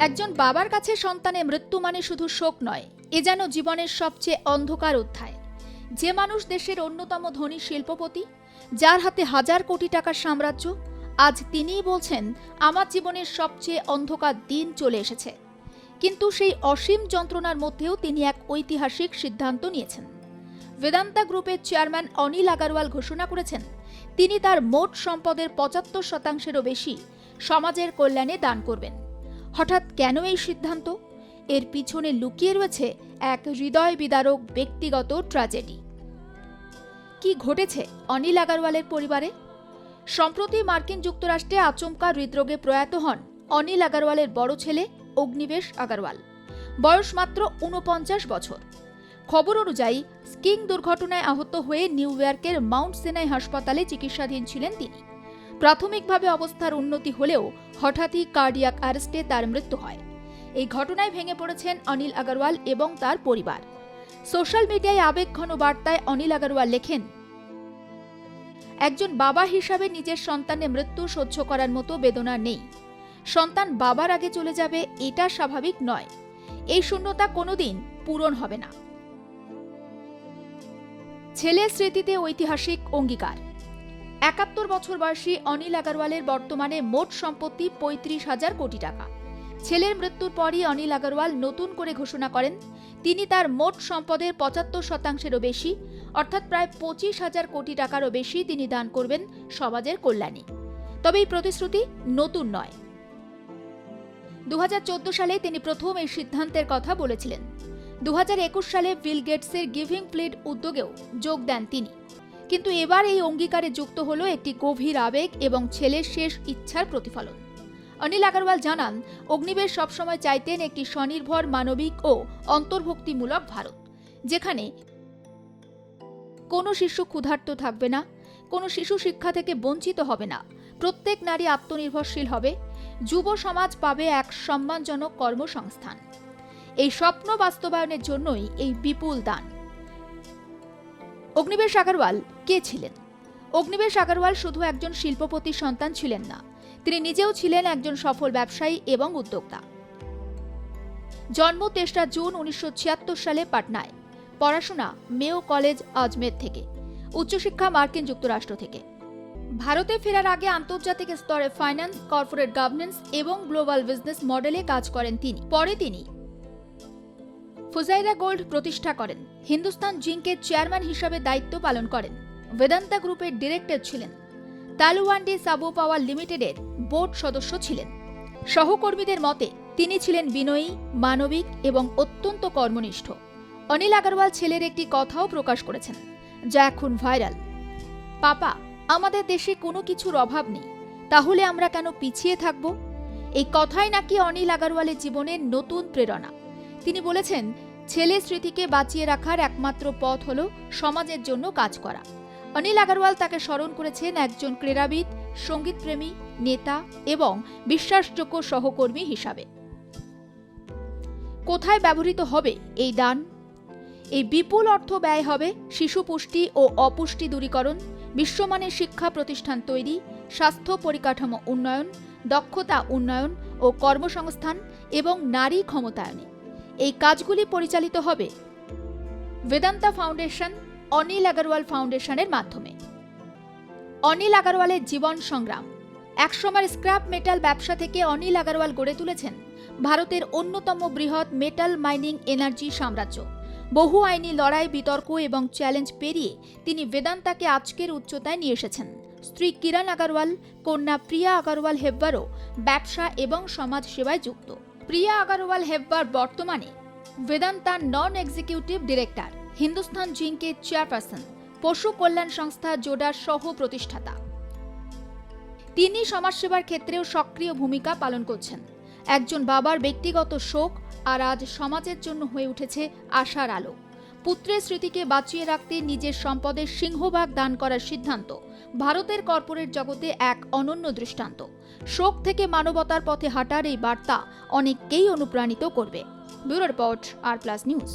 একজন বাবার কাছে সন্তানের মৃত্যু মানে শুধু শোক নয়, এ যেন জীবনের সবচেয়ে অন্ধকার অধ্যায়। যে মানুষ দেশের অন্যতম ধনী শিল্পপতি, যার হাতে হাজার কোটি টাকার সাম্রাজ্য, আজ তিনিই বলছেন আমার জীবনের সবচেয়ে অন্ধকার দিন চলে এসেছে। কিন্তু সেই অসীম যন্ত্রণার মধ্যেও তিনি এক ঐতিহাসিক সিদ্ধান্ত নিয়েছেন। বেদান্তা গ্রুপের চেয়ারম্যান অনিল আগরওয়াল ঘোষণা করেছেন তিনি তার মোট সম্পদের ৭৫%-এরও বেশি সমাজের কল্যাণে দান করবেন। হঠাৎ কেন এই সিদ্ধান্ত? এর পিছনে লুকিয়ে রয়েছে এক হৃদয় বিদারক ব্যক্তিগত ট্র্যাজেডি। কি ঘটেছে অনিল আগরওয়ালের পরিবারে? সম্প্রতি মার্কিন যুক্তরাষ্ট্রে আচমকা হৃদরোগে প্রয়াত হন অনিল আগরওয়ালের বড় ছেলে অগ্নিবেশ আগরওয়াল। বয়স মাত্র ৪৯ বছর। খবর অনুযায়ী স্কিং দুর্ঘটনায় আহত হয়ে নিউ ইয়র্কের মাউন্ট সিনাই হাসপাতালে চিকিৎসাধীন ছিলেন তিনি। প্রাথমিকভাবে অবস্থার উন্নতি হলেও হঠাৎই কার্ডিয়াক অ্যারেস্টে তার মৃত্যু হয়। এই ঘটনায় ভেঙে পড়েছেন অনিল আগরওয়াল এবং তার পরিবার। সোশ্যাল মিডিয়ায় আবেগঘন বার্তায় অনিল আগরওয়াল লেখেন, একজন বাবা হিসাবে নিজের সন্তানের মৃত্যু সহ্য করার মতো বেদনা নেই। সন্তান বাবার আগে চলে যাবে, এটা স্বাভাবিক নয়। এই শূন্যতা কোনোদিন পূরণ হবে না। ছেলের স্মৃতিতে ঐতিহাসিক অঙ্গীকার। ৭১ বছর বয়সী অনিল আগরওয়ালের বর্তমানে মোট সম্পত্তি ৩৫,০০০ কোটি টাকা। ছেলের মৃত্যুর পরই অনিল আগরওয়াল নতুন করে ঘোষণা করেন তিনি তার মোট সম্পদের ৭৫%-এরও বেশি, অর্থাৎ প্রায় ২৫,০০০ কোটি টাকারও বেশি তিনি দান করবেন সমাজের কল্যাণে। তবে এই প্রতিশ্রুতি নতুন নয়। ২০১৪ সালে তিনি প্রথম এই সিদ্ধান্তের কথা বলেছিলেন। ২০২১ সালে বিল গেটসের গিভিং প্লিড উদ্যোগেও যোগ দেন তিনি। কিন্তু এবার এই অঙ্গীকারে যুক্ত হলো একটি গভীর আবেগ এবং ছেলের শেষ ইচ্ছার প্রতিফলন। অনিল আগরওয়াল জানান, অগ্নিবেশ সবসময় চাইতেন একটি স্বনির্ভর, মানবিক ও অন্তর্ভুক্তিমূলক ভারত, যেখানে কোনো শিশু ক্ষুধার্ত থাকবে না, কোনো শিশু শিক্ষা থেকে বঞ্চিত হবে না, প্রত্যেক নারী আত্মনির্ভরশীল হবে, যুব সমাজ পাবে এক সম্মানজনক কর্মসংস্থান। এই স্বপ্ন বাস্তবায়নের জন্যই এই বিপুল দান। অগ্নিবেশ আগরওয়াল কে ছিলেন? অগ্নিবেশ আগরওয়াল শুধু একজন শিল্পপতির সন্তান ছিলেন না, তিনি নিজেও ছিলেন একজন সফল ব্যবসায়ী এবং উদ্যোক্তা। জন্ম ৩রা জুন ১৯৭৬ সালে পাটনায়। পড়াশোনা মেও কলেজ আজমের থেকে। উচ্চশিক্ষা মার্কিন যুক্তরাষ্ট্র থেকে। ভারতে ফেরার আগে আন্তর্জাতিক স্তরে ফাইন্যান্স, কর্পোরেট গভর্নেন্স এবং গ্লোবাল বিজনেস মডেলে কাজ করেন তিনি। পরে তিনি ফুজাইরা গোল্ড প্রতিষ্ঠা করেন, হিন্দুস্তান জিঙ্কের চেয়ারম্যান হিসাবে দায়িত্ব পালন করেন, বেদান্তা গ্রুপের ডিরেক্টর ছিলেন, তালুওয়ান্ডি সাবু পাওয়ার লিমিটেডের বোর্ড সদস্য ছিলেন। সহকর্মীদের মতে তিনি ছিলেন বিনয়ী, মানবিক এবং অত্যন্ত কর্মনিষ্ঠ। অনিল আগরওয়াল ছেলের একটি কথাও প্রকাশ করেছেন, যা এখন ভাইরাল। পাপা, আমাদের দেশে কোনো কিছুর অভাব নেই, তাহলে আমরা কেন পিছিয়ে থাকব? এই কথাই নাকি অনিল আগরওয়ালের জীবনের নতুন প্রেরণা। তিনি বলেছেন, ছেলের স্মৃতিকে বাঁচিয়ে রাখার একমাত্র পথ হল সমাজের জন্য কাজ করা। অনিল আগরওয়াল তাকে স্মরণ করেছেন একজন ক্রীড়াবিদ, সঙ্গীতপ্রেমী, নেতা এবং বিশ্বাসযোগ্য সহকর্মী হিসাবে। কোথায় ব্যবহৃত হবে এই দান? এই বিপুল অর্থ ব্যয় হবে শিশু পুষ্টি ও অপুষ্টি দূরীকরণ, বিশ্বমানের শিক্ষা প্রতিষ্ঠান তৈরি, স্বাস্থ্য পরিকাঠামো উন্নয়ন, দক্ষতা উন্নয়ন ও কর্মসংস্থান এবং নারী ক্ষমতায়নে। এই কাজগুলি পরিচালিত হবে বেদান্তা ফাউন্ডেশন, অনিল আগরওয়াল ফাউন্ডেশনের মাধ্যমে। অনিল আগরওয়ালের জীবন সংগ্রাম। একসময়ের স্ক্র্যাপ মেটাল ব্যবসা থেকে অনিল আগরওয়াল গড়ে তুলেছেন ভারতের অন্যতম বৃহৎ মেটাল মাইনিং এনার্জি সাম্রাজ্য। বহু আইনি লড়াই, বিতর্ক এবং চ্যালেঞ্জ পেরিয়ে তিনি বেদান্তাকে আজকের উচ্চতায় নিয়ে এসেছেন। স্ত্রী কিরণ আগরওয়াল, কন্যা প্রিয়া আগরওয়াল হেব্বারও ব্যবসা এবং সমাজ সেবায় যুক্ত। প্রিয়া আগরওয়াল হেব্বার বর্তমানে বেদান্তা নন এক্সিকিউটিভ ডিরেক্টর, হিন্দুস্তান জিঙ্কের চেয়ারপারসন, পশু কল্যাণ সংস্থা জোডার সহ প্রতিষ্ঠাতা। তিনি সমাজসেবার ক্ষেত্রেও সক্রিয় ভূমিকা পালন করছেন। একজন বাবার ব্যক্তিগত শোক আর আজ সমাজের জন্য হয়ে উঠেছে আশার আলো। পুত্রের স্মৃতিকে বাঁচিয়ে রাখতে নিজের সম্পদের সিংহভাগ দান করার সিদ্ধান্ত ভারতের কর্পোরেট জগতে এক অনন্য দৃষ্টান্ত। শোক থেকে মানবতার পথে হাঁটার এই বার্তা অনেককেই অনুপ্রাণিত করবে। ব্যুরো রিপোর্ট, আর প্লাস নিউজ।